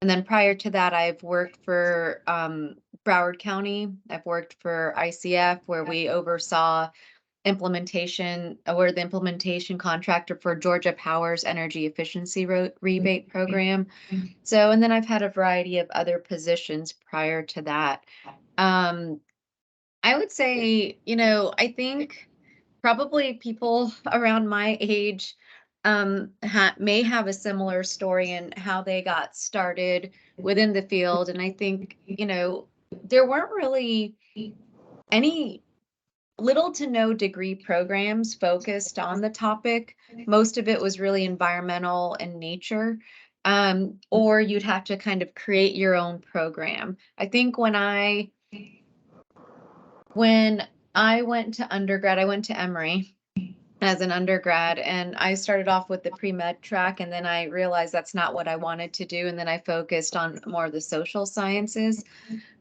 And then prior to that, I've worked for Broward County. I've worked for ICF, where we oversaw implementation, or the implementation contractor for Georgia Power's energy efficiency rebate program. So, and then I've had a variety of other positions prior to that. Um, I would say, I think probably people around my age may have a similar story in how they got started within the field. And I think, there weren't really any little to no degree programs focused on the topic. Most of it was really environmental in nature. Or you'd have to kind of create your own program. I think when I went to undergrad, I went to Emory as an undergrad, and I started off with the pre-med track, and then I realized that's not what I wanted to do, and then I focused on more of the social sciences.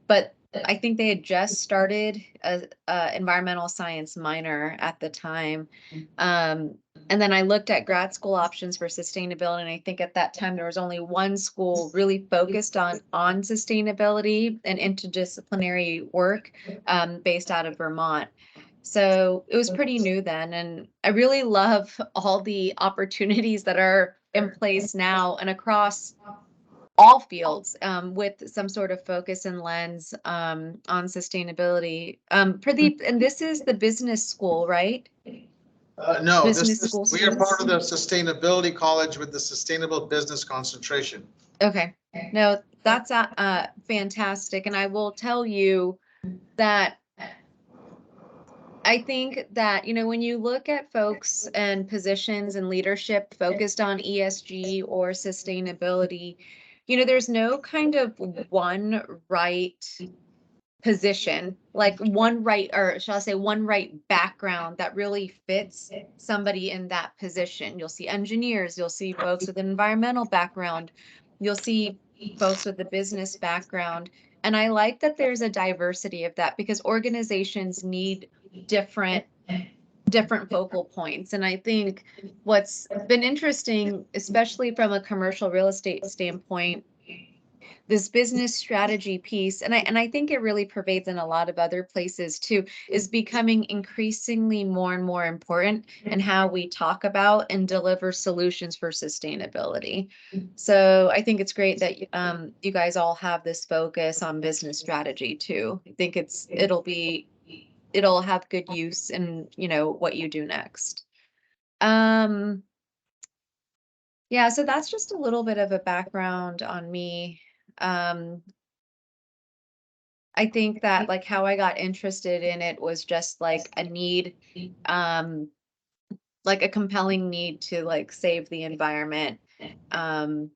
But I think they had just started a environmental science minor at the time. And then I looked at grad school options for sustainability, and I think at that time there was only one school really focused on sustainability and interdisciplinary work, based out of Vermont. So it was pretty new then, and I really love all the opportunities that are in place now and across all fields, with some sort of focus and lens, on sustainability. Pradeep, and this is the business school, right? No, Business school we are part of students? the sustainability college with the sustainable business concentration. Okay. No, that's fantastic. And I will tell you that I think that, when you look at folks and positions and leadership focused on ESG or sustainability, there's no kind of one right position, like one right, or shall I say one right background that really fits somebody in that position. You'll see engineers, you'll see folks with an environmental background, you'll see folks with a business background. And I like that there's a diversity of that, because organizations need different different focal points. And I think what's been interesting, especially from a commercial real estate standpoint, this business strategy piece, and I think it really pervades in a lot of other places too, is becoming increasingly more and more important in how we talk about and deliver solutions for sustainability. So I think it's great that you guys all have this focus on business strategy too. I think it'll have good use in what you do next. Yeah, so that's just a little bit of a background on me. um I think that, like, how I got interested in it was just like a need, um, like a compelling need to like save the environment. Um,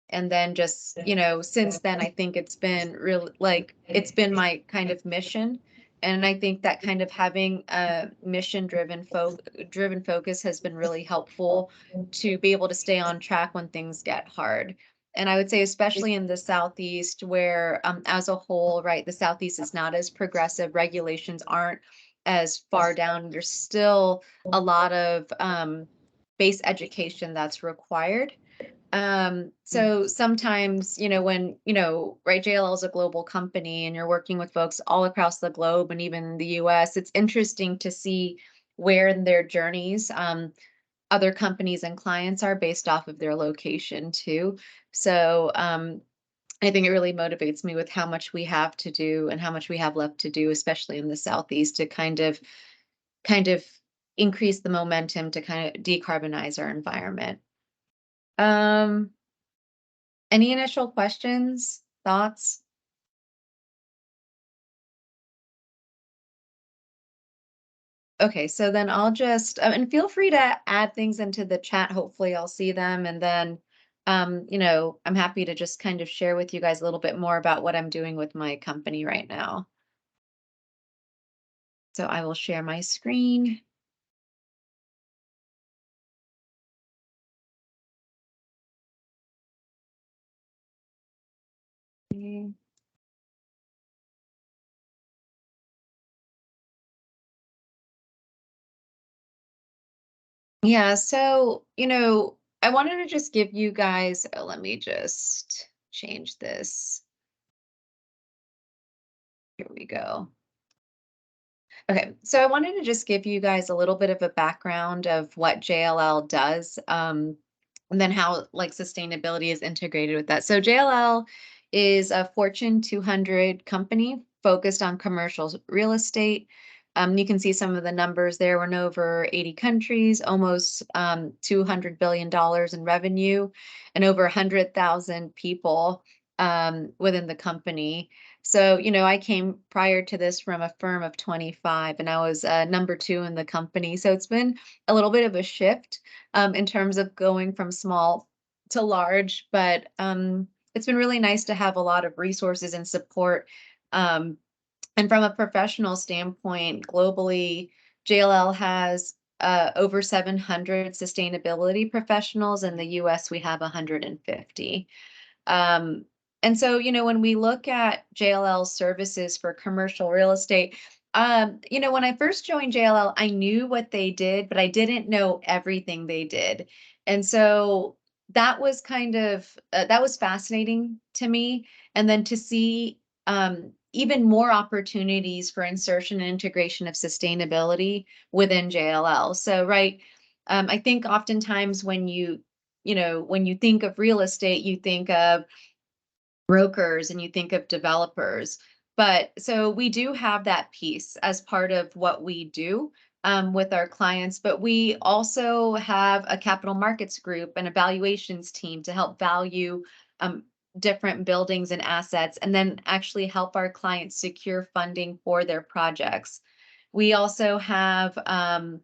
and then just, since then, I think it's been real, like, it's been my kind of mission. And I think that kind of having a mission driven focus has been really helpful to be able to stay on track when things get hard. And I would say, especially in the Southeast, where, as a whole, right, the Southeast is not as progressive, regulations aren't as far down. There's still a lot of base education that's required. So sometimes, when, right, JLL is a global company and you're working with folks all across the globe and even the US, it's interesting to see where in their journeys, other companies and clients are based off of their location too. So, I think it really motivates me with how much we have to do and how much we have left to do, especially in the Southeast, to kind of increase the momentum to kind of decarbonize our environment. Um, any initial questions, thoughts? Okay, so then I'll just, and feel free to add things into the chat. Hopefully I'll see them. And then, I'm happy to just kind of share with you guys a little bit more about what I'm doing with my company right now. So I will share my screen. Okay. Yeah, so, I wanted to just give you guys, let me just change this. Here we go. Okay, so I wanted to just give you guys a little bit of a background of what JLL does, and then how like sustainability is integrated with that. So JLL is a Fortune 200 company focused on commercial real estate. You can see some of the numbers there. We're in over 80 countries, almost $200 billion in revenue, and over 100,000 people within the company. So, I came prior to this from a firm of 25, and I was number two in the company. So it's been a little bit of a shift in terms of going from small to large, but it's been really nice to have a lot of resources and support. Um, and from a professional standpoint, globally, JLL has over 700 sustainability professionals. In the US, we have 150. Um, and so, when we look at JLL services for commercial real estate, when I first joined JLL, I knew what they did, but I didn't know everything they did. And so that was fascinating to me. And then to see even more opportunities for insertion and integration of sustainability within JLL. So, right. I think oftentimes when you think of real estate, you think of brokers and you think of developers. But so we do have that piece as part of what we do with our clients, but we also have a capital markets group and evaluations team to help value um, different buildings and assets, and then actually help our clients secure funding for their projects. We also have, a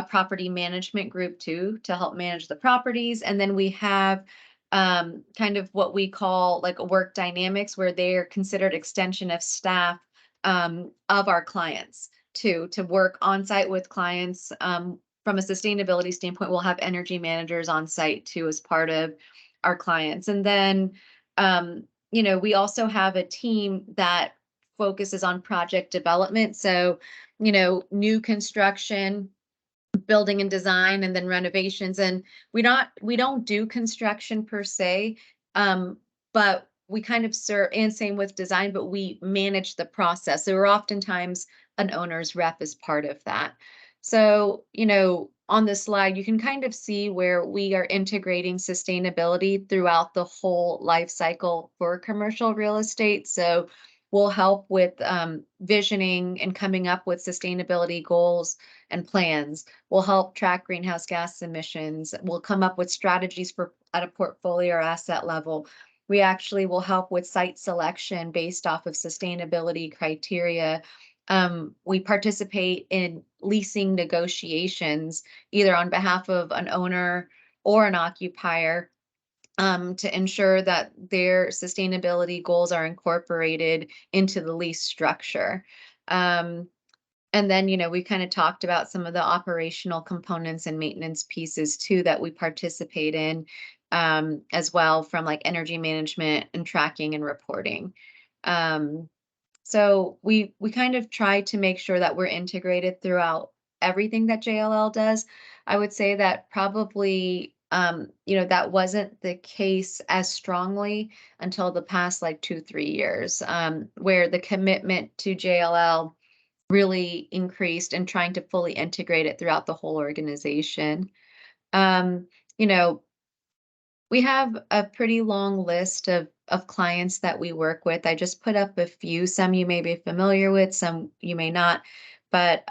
property management group too to help manage the properties. And then we have kind of what we call like a work dynamics, where they're considered extension of staff of our clients to work on site with clients. From a sustainability standpoint, we'll have energy managers on site too as part of our clients. And then, we also have a team that focuses on project development. So, new construction, building and design, and then renovations. And we don't do construction per se, but we kind of serve, and same with design, but we manage the process. So we're oftentimes an owner's rep as part of that. So, on this slide, you can kind of see where we are integrating sustainability throughout the whole life cycle for commercial real estate. So we'll help with visioning and coming up with sustainability goals and plans. We'll help track greenhouse gas emissions. We'll come up with strategies for at a portfolio or asset level. We actually will help with site selection based off of sustainability criteria. We participate in leasing negotiations, either on behalf of an owner or an occupier, to ensure that their sustainability goals are incorporated into the lease structure. Um, and then, we kind of talked about some of the operational components and maintenance pieces too that we participate in, as well, from like energy management and tracking and reporting. Um, so we kind of try to make sure that we're integrated throughout everything that JLL does. I would say that probably that wasn't the case as strongly until the past like 2-3 years, where the commitment to JLL really increased and trying to fully integrate it throughout the whole organization. Um, you know, we have a pretty long list of clients that we work with. I just put up a few. Some you may be familiar with, some you may not. But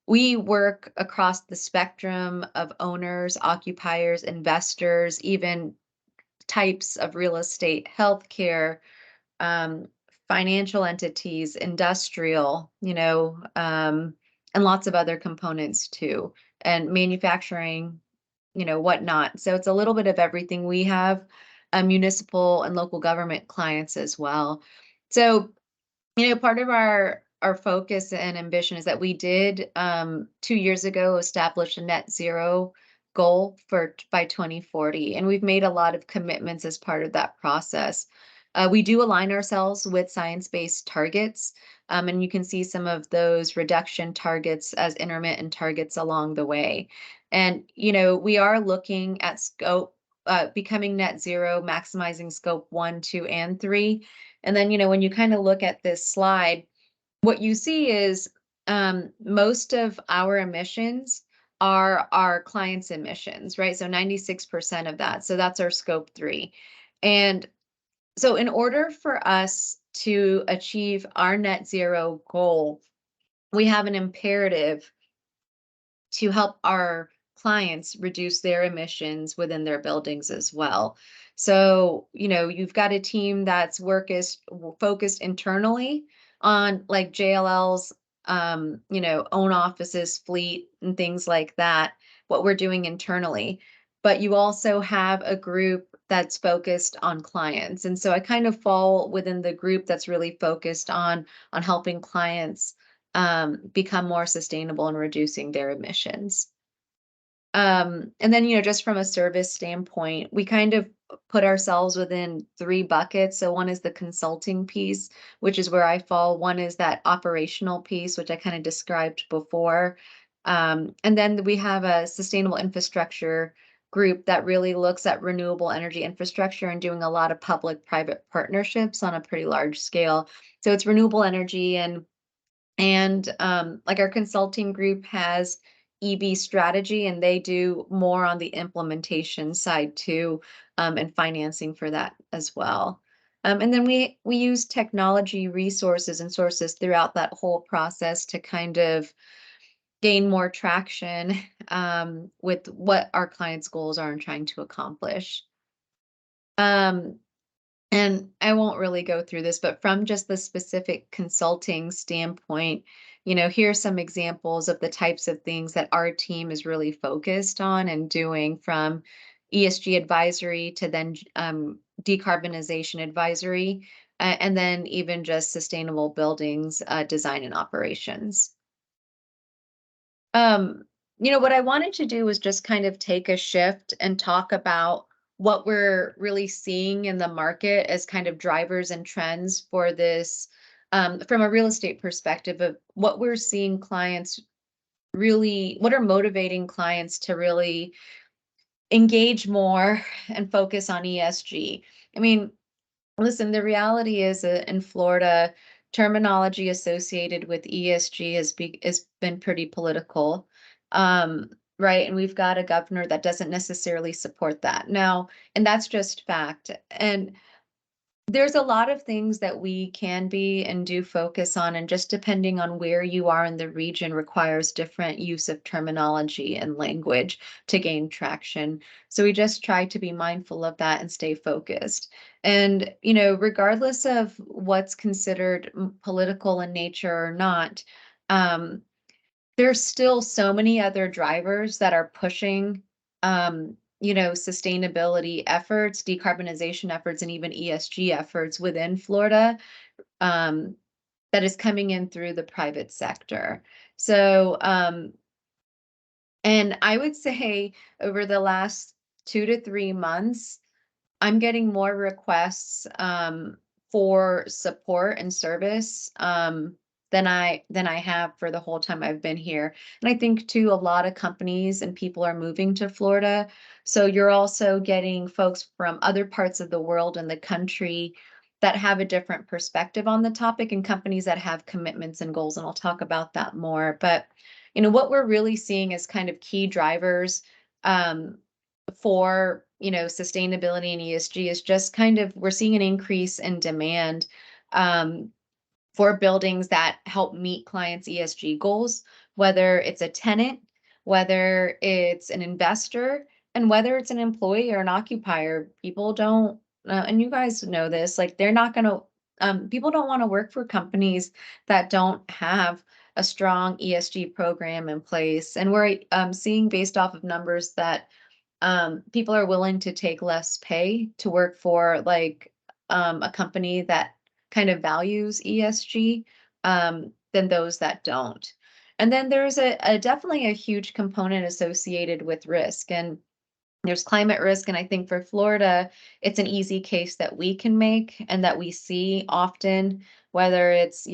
we work across the spectrum of owners, occupiers, investors, even types of real estate, healthcare, um, financial entities, industrial, and lots of other components too, and manufacturing, whatnot. So it's a little bit of everything. We have municipal and local government clients as well. So, part of our focus and ambition is that we did 2 years ago establish a net zero goal for by 2040, and we've made a lot of commitments as part of that process. We do align ourselves with science-based targets, and you can see some of those reduction targets as intermittent targets along the way. And we are looking at scope becoming net zero, maximizing scope 1, 2, and 3. And then, when you kind of look at this slide, what you see is most of our emissions are our clients' emissions, right? So 96% of that. So that's our scope 3. And so, in order for us to achieve our net zero goal, we have an imperative to help our clients reduce their emissions within their buildings as well. So, you've got a team that's focused internally on like JLL's, own offices, fleet, and things like that, what we're doing internally. But you also have a group that's focused on clients. And so I kind of fall within the group that's really focused on helping clients become more sustainable and reducing their emissions. And then, just from a service standpoint, we kind of put ourselves within three buckets. So one is the consulting piece, which is where I fall. One is that operational piece, which I kind of described before. And then we have a sustainable infrastructure group that really looks at renewable energy infrastructure and doing a lot of public-private partnerships on a pretty large scale. So it's renewable energy and like our consulting group has EB strategy, and they do more on the implementation side too, and financing for that as well. And then we use technology resources and sources throughout that whole process to kind of gain more traction with what our clients' goals are and trying to accomplish. Um, and I won't really go through this, but from just the specific consulting standpoint, here's some examples of the types of things that our team is really focused on and doing, from ESG advisory to then decarbonization advisory, and then even just sustainable buildings design and operations. Um, what I wanted to do was just kind of take a shift and talk about what we're really seeing in the market as kind of drivers and trends for this, from a real estate perspective, of what we're seeing clients really, what are motivating clients to really engage more and focus on ESG. I mean, listen, the reality is that in Florida, terminology associated with ESG has been pretty political, right? And we've got a governor that doesn't necessarily support that now, and that's just fact. And there's a lot of things that we can be and do focus on, and just depending on where you are in the region requires different use of terminology and language to gain traction. So we just try to be mindful of that and stay focused. And, regardless of what's considered political in nature or not, um, there's still so many other drivers that are pushing, sustainability efforts, decarbonization efforts, and even ESG efforts within Florida, um, that is coming in through the private sector. So, and I would say over the last 2 to 3 months, I'm getting more requests for support and service than I have for the whole time I've been here. And I think too, a lot of companies and people are moving to Florida. So you're also getting folks from other parts of the world and the country that have a different perspective on the topic, and companies that have commitments and goals. And I'll talk about that more. But what we're really seeing as kind of key drivers um, for sustainability and ESG is just kind of, we're seeing an increase in demand um, for buildings that help meet clients' ESG goals, whether it's a tenant, whether it's an investor, and whether it's an employee or an occupier. People don't, and you guys know this, like they're not going to, people don't want to work for companies that don't have a strong ESG program in place. And we're seeing, based off of numbers, that people are willing to take less pay to work for like a company that kind of values ESG than those that don't. And then there's a definitely a huge component associated with risk, and there's climate risk. And I think for Florida, it's an easy case that we can make and that we see often, whether it's,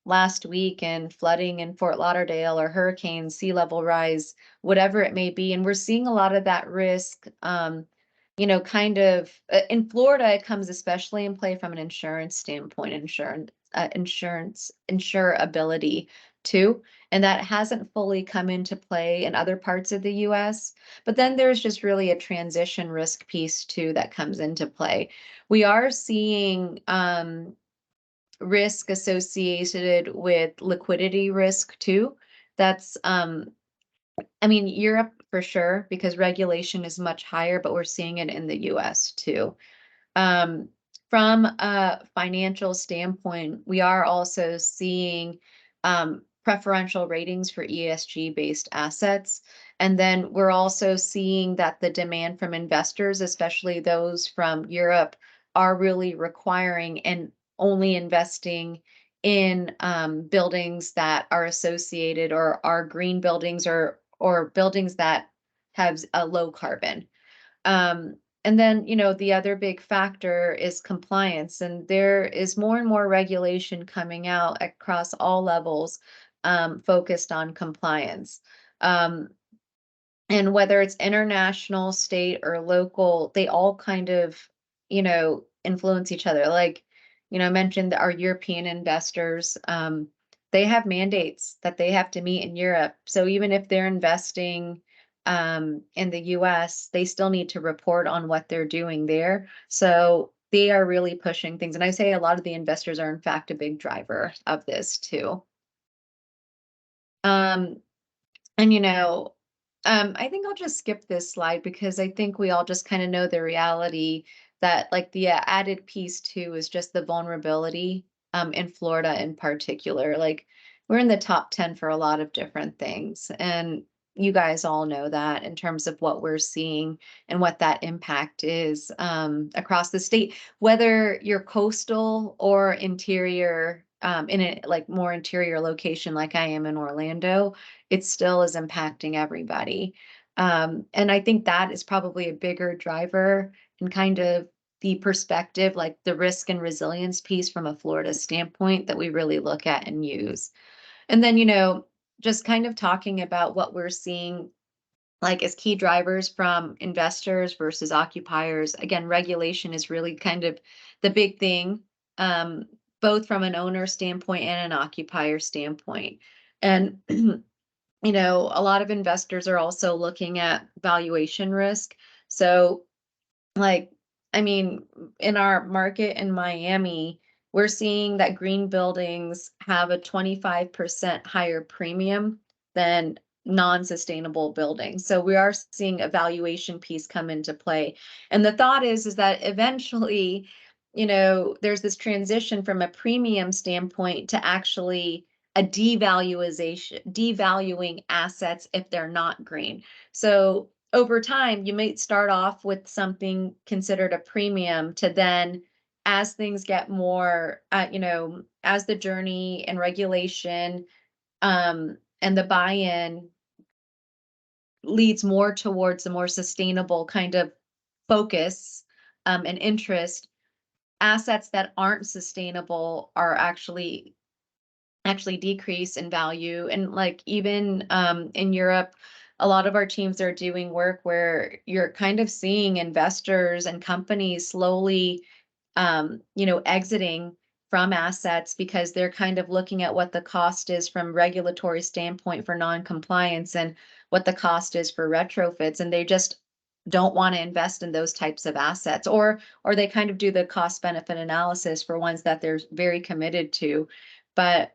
last week and flooding in Fort Lauderdale, or hurricanes, sea level rise, whatever it may be. And we're seeing a lot of that risk kind of in Florida, it comes especially in play from an insurance standpoint, insurability too. And that hasn't fully come into play in other parts of the US. But then there's just really a transition risk piece too that comes into play. We are seeing risk associated with liquidity risk too. That's I mean, Europe for sure, because regulation is much higher, but we're seeing it in the US too. Um, from a financial standpoint, we are also seeing preferential ratings for ESG based assets. And then we're also seeing that the demand from investors, especially those from Europe, are really requiring and only investing in buildings that are associated or are green buildings or buildings that have a low carbon. And then, the other big factor is compliance, and there is more and more regulation coming out across all levels, focused on compliance. Um, and whether it's international, state, or local, they all kind of, influence each other. Like, I mentioned our European investors, they have mandates that they have to meet in Europe. So even if they're investing in the US, they still need to report on what they're doing there. So they are really pushing things. And I say a lot of the investors are, in fact, a big driver of this too. Um, and I think I'll just skip this slide because I think we all just kind of know the reality that like the added piece too is just the vulnerability in Florida in particular. Like we're in the top 10 for a lot of different things. And you guys all know that in terms of what we're seeing and what that impact is across the state, whether you're coastal or interior, in a like more interior location like I am in Orlando, it still is impacting everybody. And I think that is probably a bigger driver and kind of the perspective, like the risk and resilience piece from a Florida standpoint that we really look at and use. And then, just kind of talking about what we're seeing like as key drivers from investors versus occupiers. Again, regulation is really kind of the big thing, um, both from an owner standpoint and an occupier standpoint. And a lot of investors are also looking at valuation risk. So, like, I mean, in our market in Miami, we're seeing that green buildings have a 25% higher premium than non-sustainable buildings. So we are seeing a valuation piece come into play. And the thought is that eventually, there's this transition from a premium standpoint to actually a devaluing assets if they're not green. So over time, you might start off with something considered a premium to then, as things get more, as the journey and regulation and the buy-in leads more towards a more sustainable kind of focus and interest, assets that aren't sustainable are actually decrease in value. And like even in Europe, a lot of our teams are doing work where you're kind of seeing investors and companies slowly, exiting from assets because they're kind of looking at what the cost is from regulatory standpoint for non-compliance and what the cost is for retrofits, and they just don't want to invest in those types of assets, or they kind of do the cost benefit analysis for ones that they're very committed to. But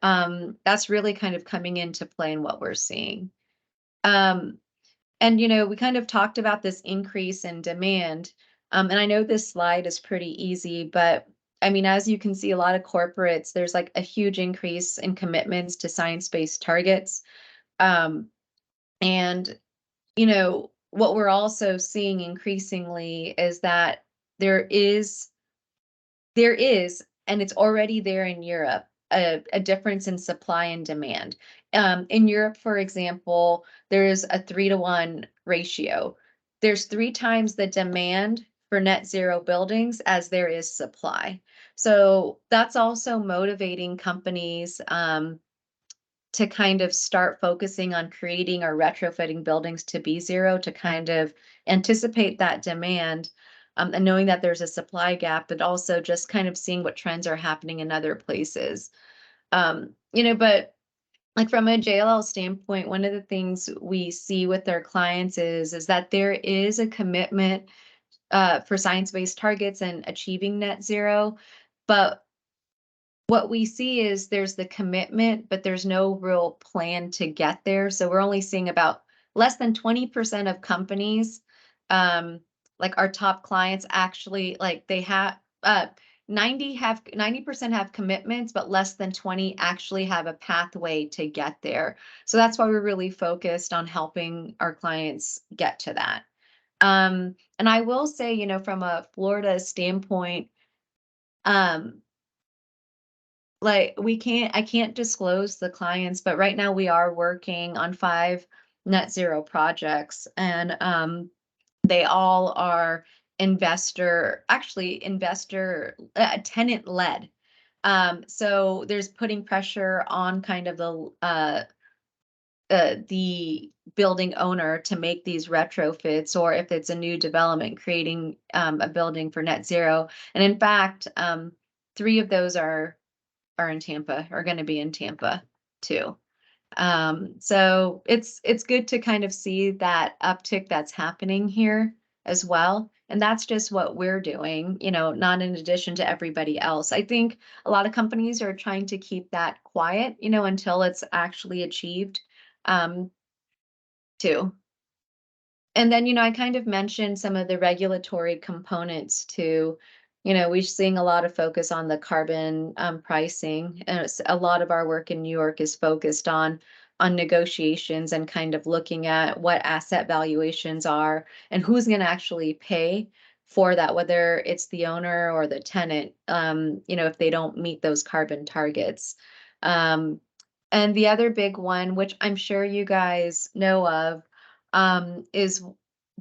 that's really kind of coming into play in what we're seeing. Um, and we kind of talked about this increase in demand. And I know this slide is pretty easy, but I mean, as you can see, a lot of corporates, there's like a huge increase in commitments to science-based targets. Um, and what we're also seeing increasingly is that there is there is, and it's already there in Europe, a difference in supply and demand. In Europe, for example, there's a 3-to-1 ratio. There's 3 times the demand for net zero buildings as there is supply. So that's also motivating companies to kind of start focusing on creating or retrofitting buildings to be zero to kind of anticipate that demand. and knowing that there's a supply gap, but also just kind of seeing what trends are happening in other places. But like from a JLL standpoint, one of the things we see with our clients is that there is a commitment for science-based targets and achieving net zero, but what we see is there's the commitment, but there's no real plan to get there. So we're only seeing about less than 20% of companies, like our top clients, actually like they have 90% have commitments, but less than 20 actually have a pathway to get there. So that's why we're really focused on helping our clients get to that. And I will say, from a Florida standpoint, um, like I can't disclose the clients, but right now we are working on 5 net zero projects, and they all are investor tenant led. So there's putting pressure on kind of the building owner to make these retrofits, or if it's a new development, creating a building for net zero. And in fact, 3 of those are in Tampa, are going to be in Tampa too. So it's good to kind of see that uptick that's happening here as well. And that's just what we're doing, not in addition to everybody else. I think a lot of companies are trying to keep that quiet, until it's actually achieved, um, too. And then, I kind of mentioned some of the regulatory components too. We're seeing a lot of focus on the carbon pricing. And a lot of our work in New York is focused on negotiations and kind of looking at what asset valuations are and who's going to actually pay for that, whether it's the owner or the tenant, if they don't meet those carbon targets. Um, and the other big one, which I'm sure you guys know of, is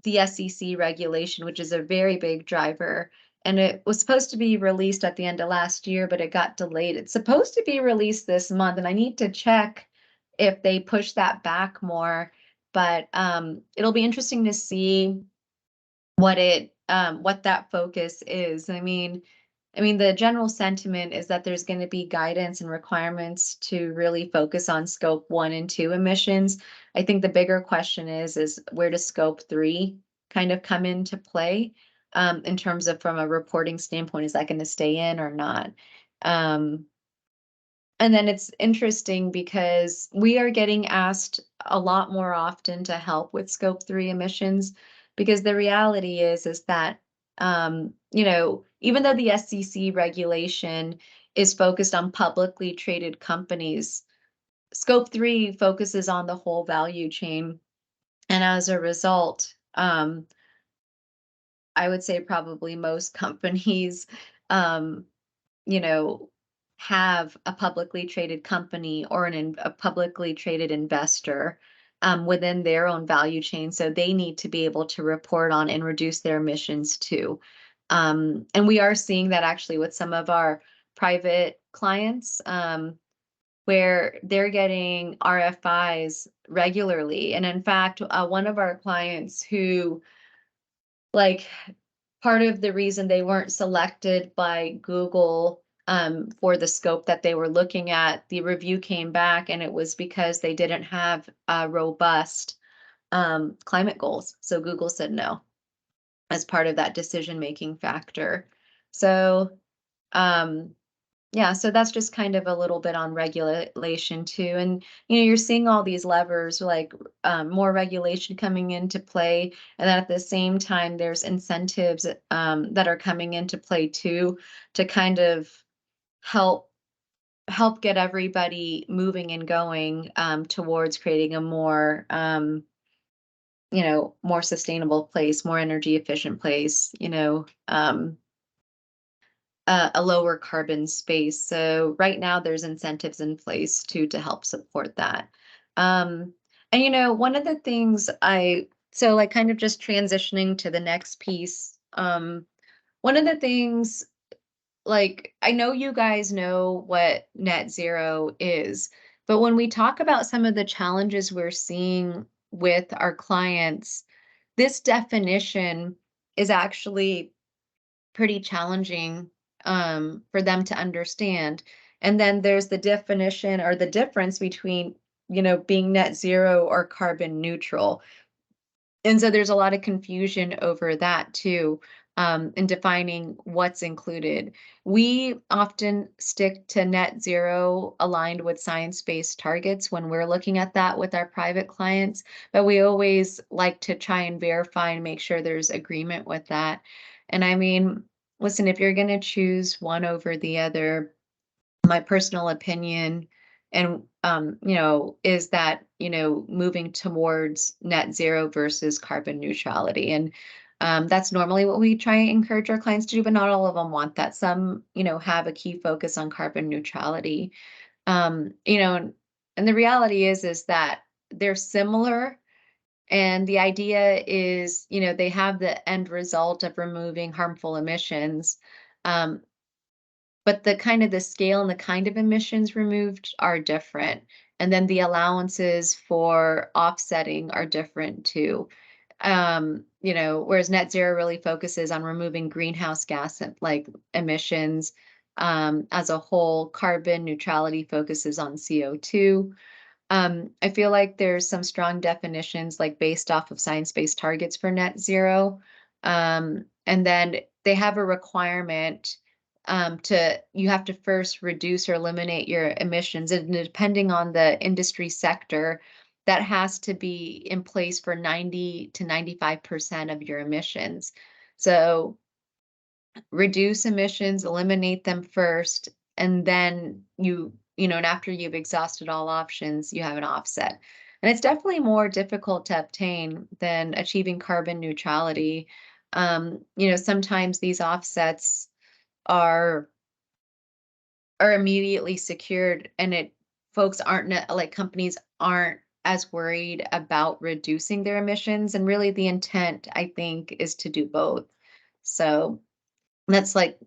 the SEC regulation, which is a very big driver. And it was supposed to be released at the end of last year, but it got delayed. It's supposed to be released this month, and I need to check if they push that back more. But it'll be interesting to see what that focus is. I mean, the general sentiment is that there's going to be guidance and requirements to really focus on scope 1 and 2 emissions. I think the bigger question is where does scope 3 kind of come into play, in terms of from a reporting standpoint, is that going to stay in or not? Um, and then it's interesting because we are getting asked a lot more often to help with scope 3 emissions, because the reality is that even though the SEC regulation is focused on publicly traded companies, scope 3 focuses on the whole value chain. And as a result, I would say probably most companies um, you know, have a publicly traded company or a publicly traded investor within their own value chain. So they need to be able to report on and reduce their emissions too. And we are seeing that actually with some of our private clients, where they're getting RFIs regularly. And in fact, one of our clients who, like, part of the reason they weren't selected by Google for the scope that they were looking at, the review came back and it was because they didn't have robust climate goals. So Google said no as part of that decision-making factor. So um, yeah, so that's just kind of a little bit on regulation too. And, you're seeing all these levers, like more regulation coming into play. And then at the same time, there's incentives that are coming into play too, to kind of help get everybody moving and going towards creating a more sustainable place, more energy efficient place, a lower carbon space. So right now there's incentives in place to help support that. And one of the things so like kind of just transitioning to the next piece, one of the things, like, I know you guys know what net zero is, but when we talk about some of the challenges we're seeing with our clients, this definition is actually pretty challenging for them to understand. And then there's the definition or the difference between, being net zero or carbon neutral. And so there's a lot of confusion over that too, in defining what's included. We often stick to net zero aligned with science-based targets when we're looking at that with our private clients, but we always like to try and verify and make sure there's agreement with that. And I mean, listen, if you're going to choose one over the other, my personal opinion and is that moving towards net zero versus carbon neutrality. And that's normally what we try and encourage our clients to do, but not all of them want that. Some have a key focus on carbon neutrality. And the reality is that they're similar, and the idea is they have the end result of removing harmful emissions. um, but the scale and the kind of emissions removed are different. And then the allowances for offsetting are different too. Whereas net zero really focuses on removing greenhouse gas like emissions. As a whole, carbon neutrality focuses on CO2. I feel like there's some strong definitions, like based off of science-based targets for net zero. And then they have a requirement you have to first reduce or eliminate your emissions. And depending on the industry sector, that has to be in place for 90 to 95% of your emissions. So reduce emissions, eliminate them first, and then and after you've exhausted all options, you have an offset. And it's definitely more difficult to obtain than achieving carbon neutrality. Sometimes these offsets are immediately secured, and it folks aren't like companies aren't as worried about reducing their emissions, and really the intent, I think, is to do both. So that's like,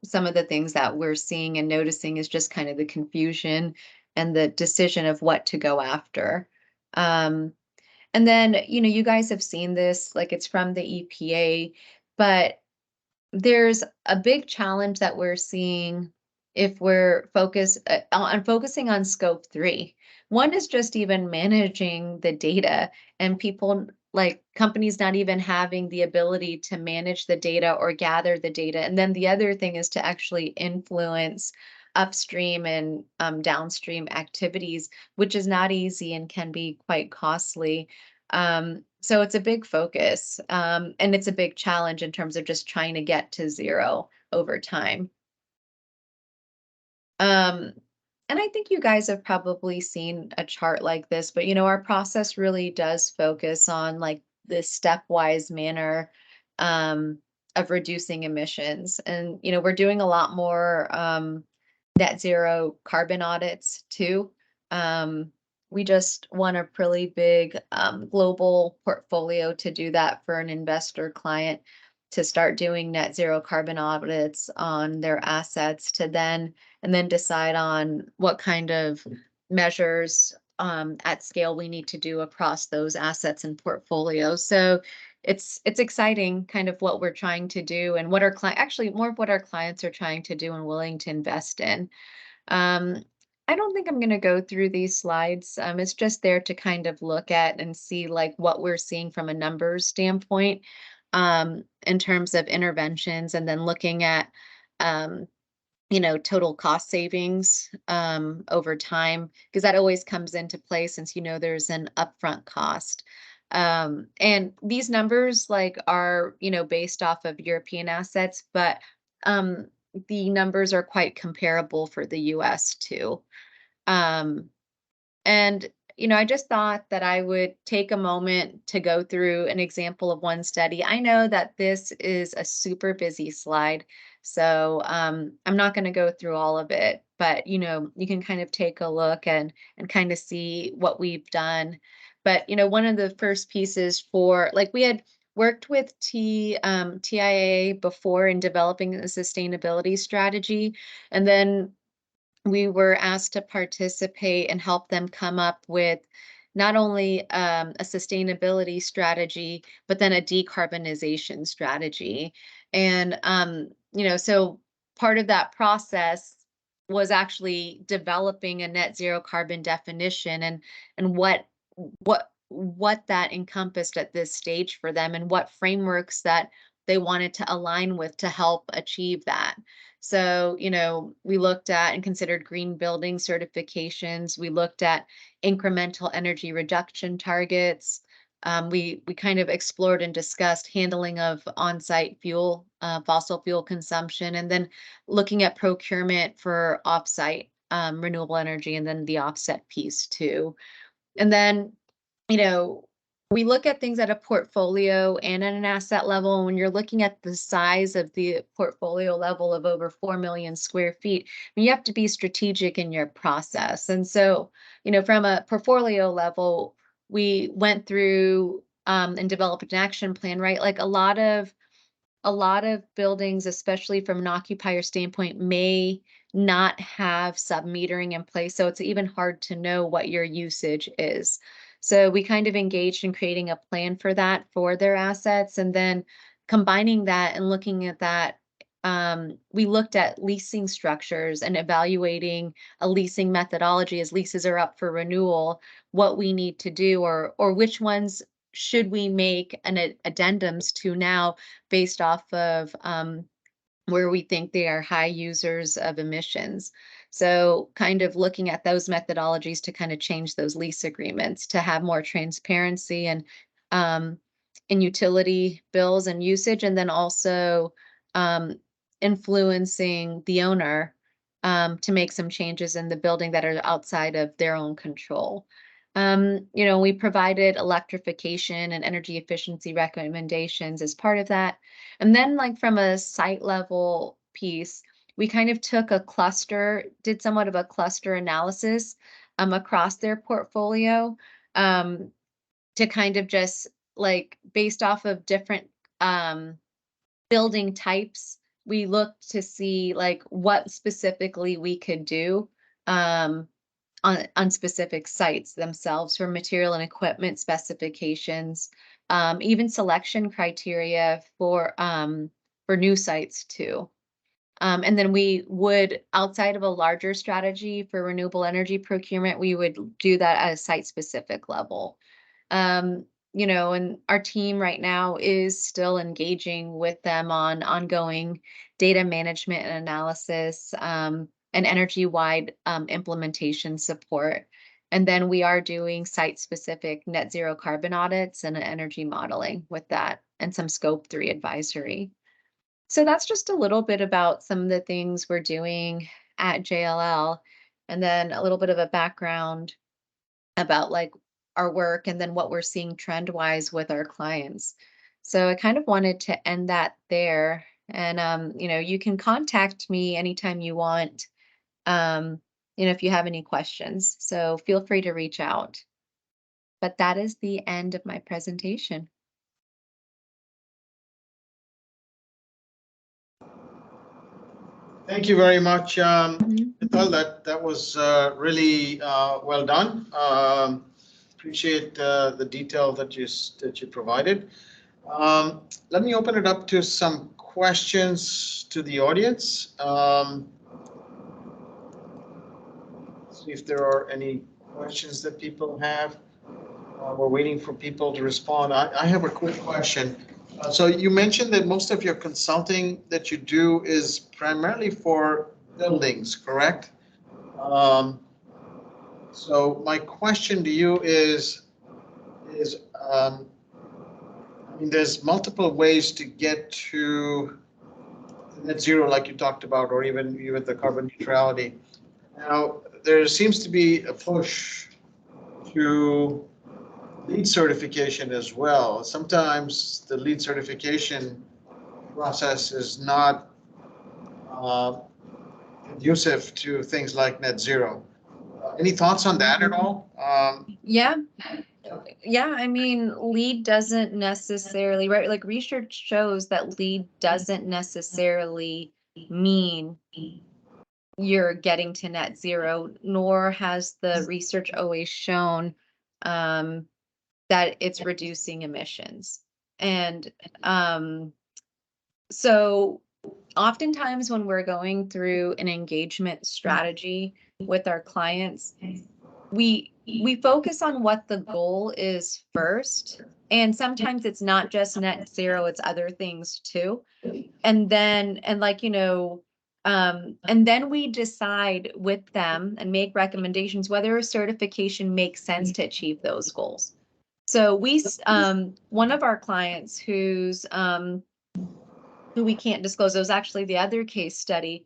some of the things that we're seeing and noticing is just kind of the confusion and the decision of what to go after. Um, and then, you guys have seen this, like it's from the EPA, but there's a big challenge that we're seeing if we're focusing on scope 3. One is just even managing the data, and people like companies not even having the ability to manage the data or gather the data. And then the other thing is to actually influence upstream and downstream activities, which is not easy and can be quite costly. So it's a big focus, and it's a big challenge in terms of just trying to get to zero over time. Um, and I think you guys have probably seen a chart like this, but our process really does focus on like this stepwise manner um, of reducing emissions. And we're doing a lot more net zero carbon audits too. Um, we just won a really big global portfolio to do that for an investor client, to start doing net zero carbon audits on their assets, to then decide on what kind of measures at scale we need to do across those assets and portfolios. So it's exciting, kind of what we're trying to do, and what our client actually more of what our clients are trying to do and willing to invest in. Um, I don't think I'm going to go through these slides. It's just there to kind of look at and see like what we're seeing from a numbers standpoint, in terms of interventions, and then looking at um, total cost savings over time, because that always comes into play since there's an upfront cost. And these numbers like are based off of European assets, but um, the numbers are quite comparable for the US too. Um, and, I just thought that I would take a moment to go through an example of one study. I know that this is a super busy slide, so I'm not going to go through all of it, but you can kind of take a look and kind of see what we've done. But one of the first pieces for like we had worked with TIA before in developing a sustainability strategy, and then we were asked to participate and help them come up with not only a sustainability strategy, but then a decarbonization strategy. And, so part of that process was actually developing a net zero carbon definition and what that encompassed at this stage for them and what frameworks that they wanted to align with to help achieve that. So, we looked at and considered green building certifications. We looked at incremental energy reduction targets. We kind of explored and discussed handling of on-site fuel, fossil fuel consumption, and then looking at procurement for off-site renewable energy, and then the offset piece too. And then, you know, we look at things at a portfolio and at an asset level. And when you're looking at the size of the portfolio level of over 4 million square feet, you have to be strategic in your process. And so, from a portfolio level, we went through and developed an action plan, right? Like a lot of buildings, especially from an occupier standpoint, may not have sub-metering in place, so it's even hard to know what your usage is. So we kind of engaged in creating a plan for that for their assets, and then combining that and looking at that, we looked at leasing structures and evaluating a leasing methodology as leases are up for renewal, what we need to do, or which ones should we make an addendums to now based off of where we think they are high users of emissions. So, kind of looking at those methodologies to kind of change those lease agreements to have more transparency and um, in utility bills and usage, and then also um, influencing the owner to make some changes in the building that are outside of their own control. We provided electrification and energy efficiency recommendations as part of that. And then, like from a site level piece, we kind of took a cluster, did somewhat of a cluster analysis across their portfolio um, to kind of just like based off of different um, building types, we looked to see like what specifically we could do um, on specific sites themselves for material and equipment specifications, even selection criteria for new sites too. And then we would, outside of a larger strategy for renewable energy procurement, we would do that at a site specific level. And our team right now is still engaging with them on ongoing data management and analysis, and energy-wide implementation support. And then we are doing site-specific net zero carbon audits and energy modeling with that, and some scope 3 advisory. So that's just a little bit about some of the things we're doing at JLL, and then a little bit of a background about like our work and then what we're seeing trend wise with our clients. So I kind of wanted to end that there. And you can contact me anytime you want, um, if you have any questions. So feel free to reach out. But that is the end of my presentation. Thank you very much, Mhm. Mittal. That was really well done. Appreciate the detail that you provided. Let me open it up to some questions to the audience. See if there are any questions that people have. We're waiting for people to respond. I have a quick question. So you mentioned that most of your consulting that you do is primarily for buildings, correct? Um, so my question to you is I mean, there's multiple ways to get to net zero, like you talked about, or even the carbon neutrality. Now, there seems to be a push to LEED certification as well. Sometimes the LEED certification process is not uh, conducive to things like net zero. Any thoughts on that at all? Yeah. Yeah, I mean, lead doesn't necessarily, right? Like research shows that lead doesn't necessarily mean you're getting to net zero, nor has the research always shown um, that it's reducing emissions. And um, So oftentimes when we're going through an engagement strategy with our clients, we focus on what the goal is first. And sometimes it's not just net zero, it's other things too. And then, and like, and then we decide with them and make recommendations whether a certification makes sense to achieve those goals. So one of our clients who we can't disclose, it was actually the other case study.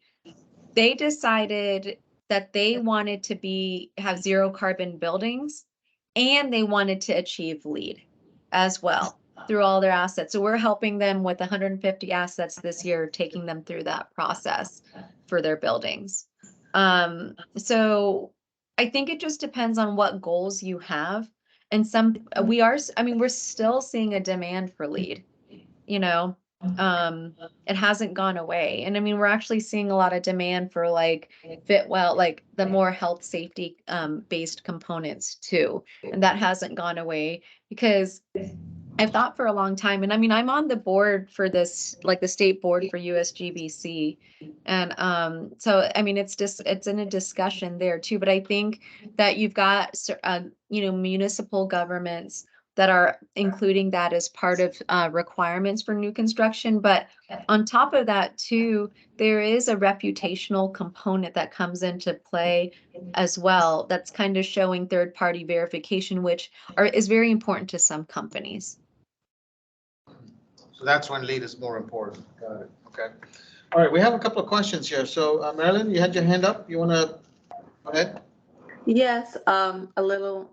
They decided that they wanted to have zero carbon buildings, and they wanted to achieve LEED as well through all their assets. So we're helping them with 150 assets this year, taking them through that process for their buildings. So I think it just depends on what goals you have. And we're still seeing a demand for LEED, you know. It hasn't gone away. And I mean, we're actually seeing a lot of demand for like like the more health safety based components too. And that hasn't gone away because I've thought for a long time, and I mean, I'm on the board for this, like the state board for USGBC. And so I mean, it's in a discussion there too. But I think that you've got municipal governments that are including that as part of requirements for new construction. But on top of that too, there is a reputational component that comes into play as well. That's kind of showing third-party verification, which is very important to some companies. So that's when LEED is more important. Got it. Okay. All right, we have a couple of questions here. So Marilyn, you had your hand up. You want to go ahead? Yes, a little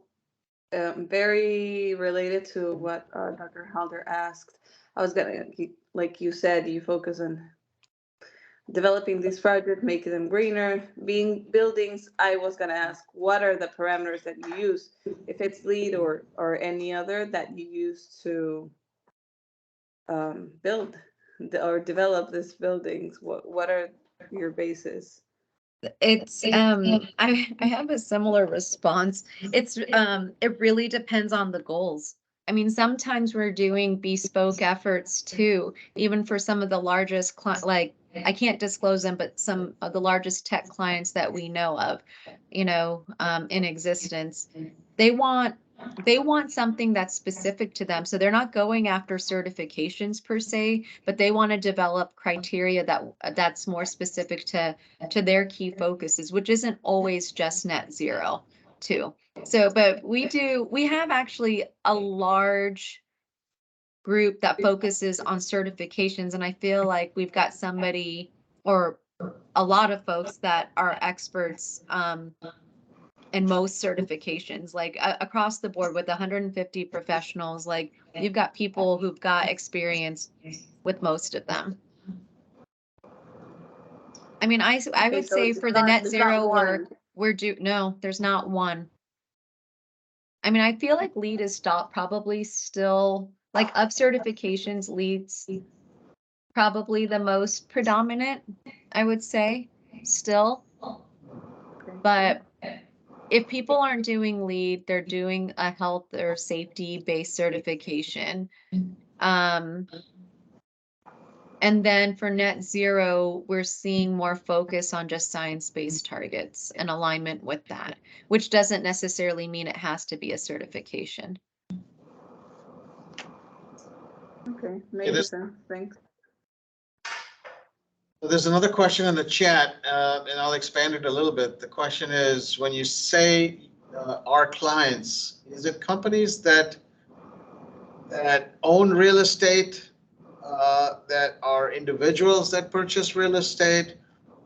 very related to what Dr. Halder asked. I was like you said, you focus on developing these projects, making them greener, being buildings. I was gonna ask, what are the parameters that you use, if it's LEED or any other that you use to build or develop these buildings? What are your bases? It's I have a similar response. It really depends on the goals. I mean, sometimes we're doing bespoke efforts too, even for some of the largest like I can't disclose them, but some of the largest tech clients that we know of, in existence. They want something that's specific to them. So they're not going after certifications per se, but they want to develop criteria that's more specific to their key focuses, which isn't always just net zero too. So, but we have actually a large group that focuses on certifications. And I feel like we've got somebody or a lot of folks that are experts in most certifications, like across the board with 150 professionals. Like you've got people who've got experience with most of them. I mean, I would say for the net zero work, no, there's not one. I mean, I feel like LEED is probably still, like of certifications, LEED's probably the most predominant, I would say, still. But if people aren't doing LEED, they're doing a health or safety based certification. And then for net zero, we're seeing more focus on just science-based targets and alignment with that, which doesn't necessarily mean it has to be a certification. Okay, makes sense. Thanks. There's another question in the chat, and I'll expand it a little bit. The question is, when you say our clients, is it companies that own real estate, that are individuals that purchase real estate,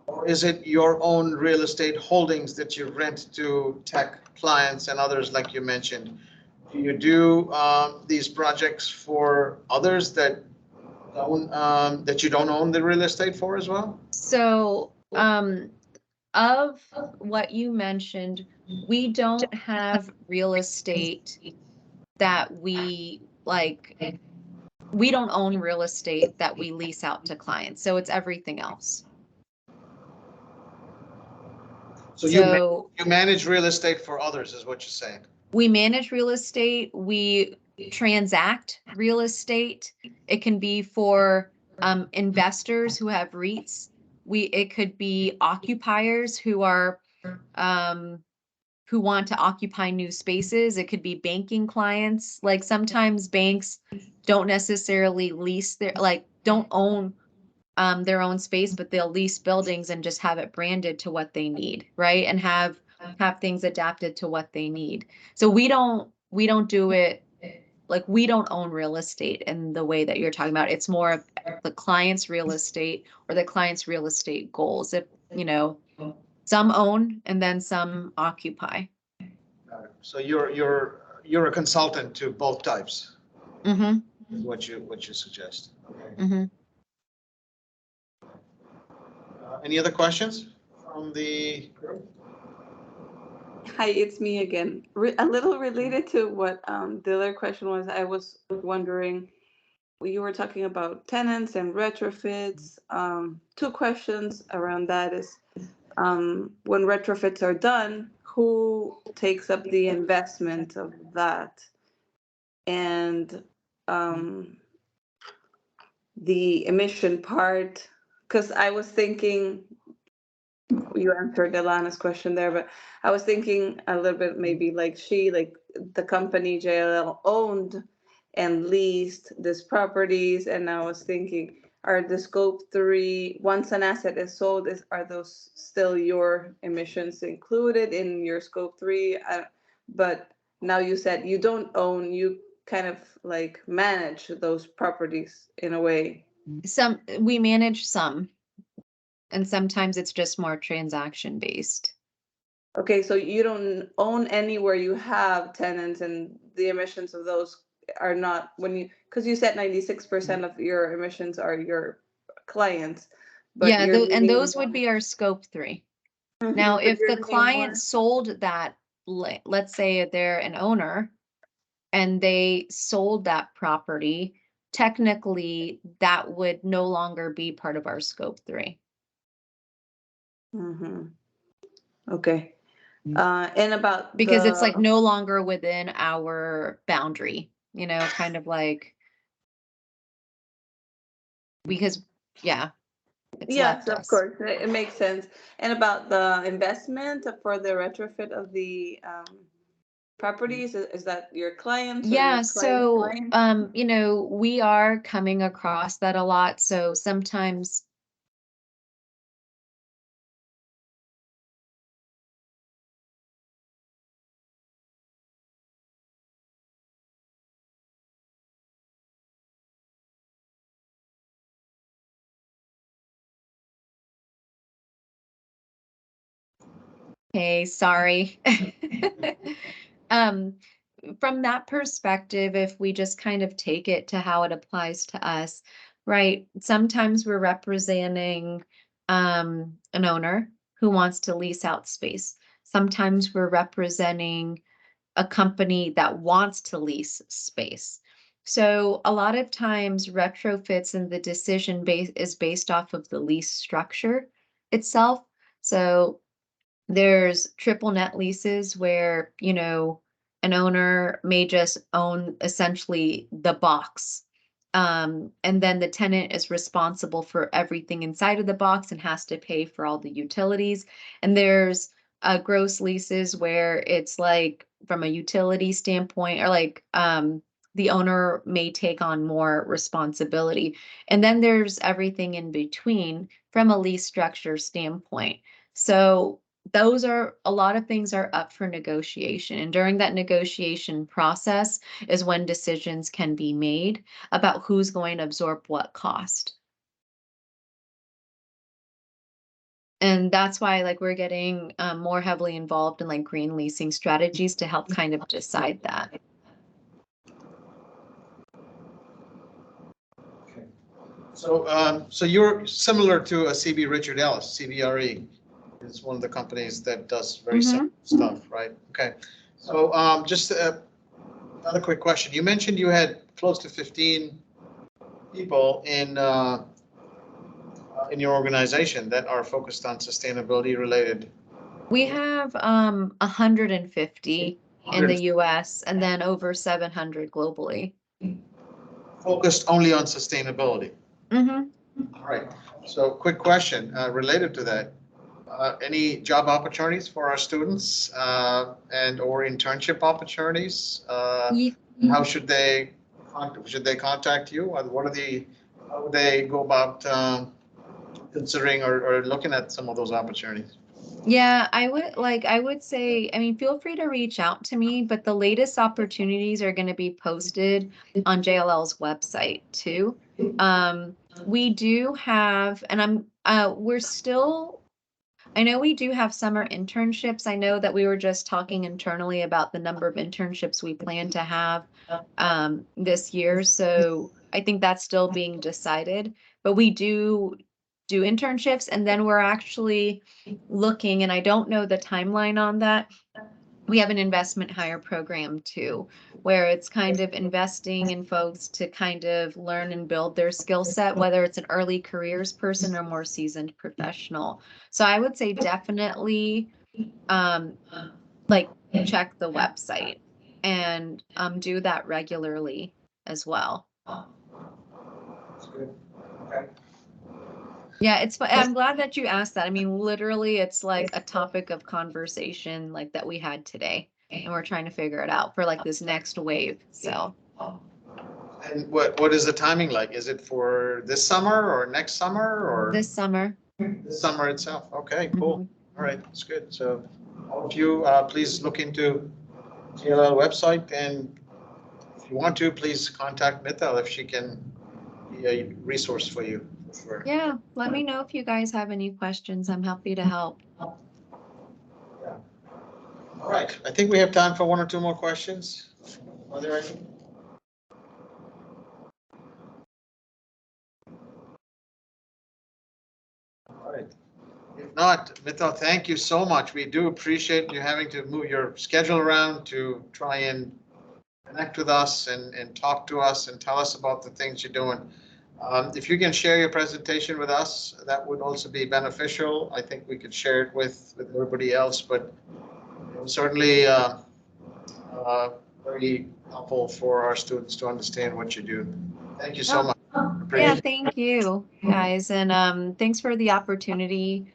or is it your own real estate holdings that you rent to tech clients and others like you mentioned? Do you do these projects for others that you don't own the real estate for as well? So of what you mentioned, we don't have real estate that we don't own real estate that we lease out to clients. So it's everything else. So you manage real estate for others is what you're saying? We manage real estate. We transact real estate. It can be for investors who have REITs. It could be occupiers who are, who want to occupy new spaces. It could be banking clients. Like sometimes banks don't necessarily lease don't own their own space, but they'll lease buildings and just have it branded to what they need, right? And have things adapted to what they need. So we don't do it, like we don't own real estate in the way that you're talking about. It's more of the client's real estate or the client's real estate goals. If, some own and then some occupy. So you're a consultant to both types, Mm-hmm. is what you suggest. Okay. Mm-hmm. Any other questions from the group? Hi, it's me again. A little related to what the other question was. I was wondering, you were talking about tenants and retrofits. Two questions around that is, when retrofits are done, who takes up the investment of that? And the emission part, because I was thinking, you answered Delana's question there, but I was thinking a little bit maybe like the company JLL owned and leased these properties, and I was thinking, are the scope 3, once an asset is sold, are those still your emissions included in your scope 3? But now you said you don't own, you kind of like manage those properties in a way. We manage some, and sometimes it's just more transaction based. Okay, so you don't own anywhere you have tenants, and the emissions of those are not because you said 96% of your emissions are your clients, but Yeah, you're and leaving those would be our scope 3. Mhm, Now, but if you're the leaving client more. sold that, let's say they're an owner and they sold that property, technically that would no longer be part of our scope 3. Mhm. Okay. And about Because it's like no longer within our boundary, kind of like, because, yeah, it's yes, left of us. course, it makes sense. And about the investment for the retrofit of the properties, is that your clients or Yeah, your client's so, client? we are coming across that a lot. So sometimes. Okay, sorry. Um, from that perspective, if we just kind of take it to how it applies to us, right? Sometimes we're representing an owner who wants to lease out space. Sometimes we're representing a company that wants to lease space. So a lot of times retrofits and the decision base is based off of the lease structure itself. So there's triple net leases where, an owner may just own essentially the box. And then the tenant is responsible for everything inside of the box and has to pay for all the utilities. And there's gross leases where it's like from a utility standpoint, or like the owner may take on more responsibility. And then there's everything in between from a lease structure standpoint. So a lot of things are up for negotiation. And during that negotiation process is when decisions can be made about who's going to absorb what cost. And that's why like we're getting more heavily involved in like green leasing strategies to help kind of decide that. Okay. So you're similar to a CB Richard Ellis, CBRE is one of the companies that does very similar stuff, right? Okay. So just another quick question. You mentioned you had close to 15 people in your organization that are focused on sustainability related. We have 150 in the US and then over 700 globally. Focused only on sustainability. Mhm. All right. So quick question related to that. Any job opportunities for our students and or internship opportunities? Ye- How should they contact you? What are how would they go about considering or looking at some of those opportunities? Yeah, I would say, I mean, feel free to reach out to me, but the latest opportunities are going to be posted on JLL's website too. We do have, and we're still, I know we do have summer internships. I know that we were just talking internally about the number of internships we plan to have this year. So I think that's still being decided, but we do internships, and then we're actually looking, and I don't know the timeline on that. We have an investment hire program too, where it's kind of investing in folks to kind of learn and build their skill set, whether it's an early careers person or more seasoned professional. So I would say definitely um like check the website and do that regularly as well. That's good. Okay. Yeah, I'm glad that you asked that. I mean, literally, it's like a topic of conversation like that we had today, and we're trying to figure it out for like this next wave. So And what is the timing like? Is it for this summer or next summer or this summer. this summer itself? Okay, cool. Mhm. All right, that's good. So all of you, please look into JLL website, and if you want to, please contact Mittal if she can be a resource for you. For sure. Yeah, let me know if you guys have any questions. I'm happy to help. Yeah. All right, I think we have time for one or two more questions. Are there any? All right. If not, Mittal, thank you so much. We do appreciate you having to move your schedule around to try and connect with us and talk to us and tell us about the things you're doing. If you can share your presentation with us, that would also be beneficial. I think we could share it with everybody else, but it was certainly very helpful for our students to understand what you do. Thank you so Oh, much. yeah, Appreciate it. thank you guys. And thanks for the opportunity.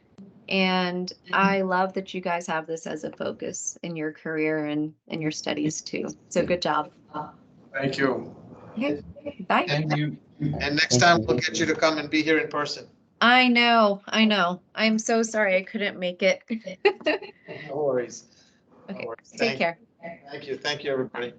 And I love that you guys have this as a focus in your career and in your studies too. So good job. Thank you. Okay, bye. Thank you. And next time we'll get you to come and be here in person. I know, I know. I'm so sorry I couldn't make it. No worries. No Okay, worries. take care. Thank you. Thank you, everybody.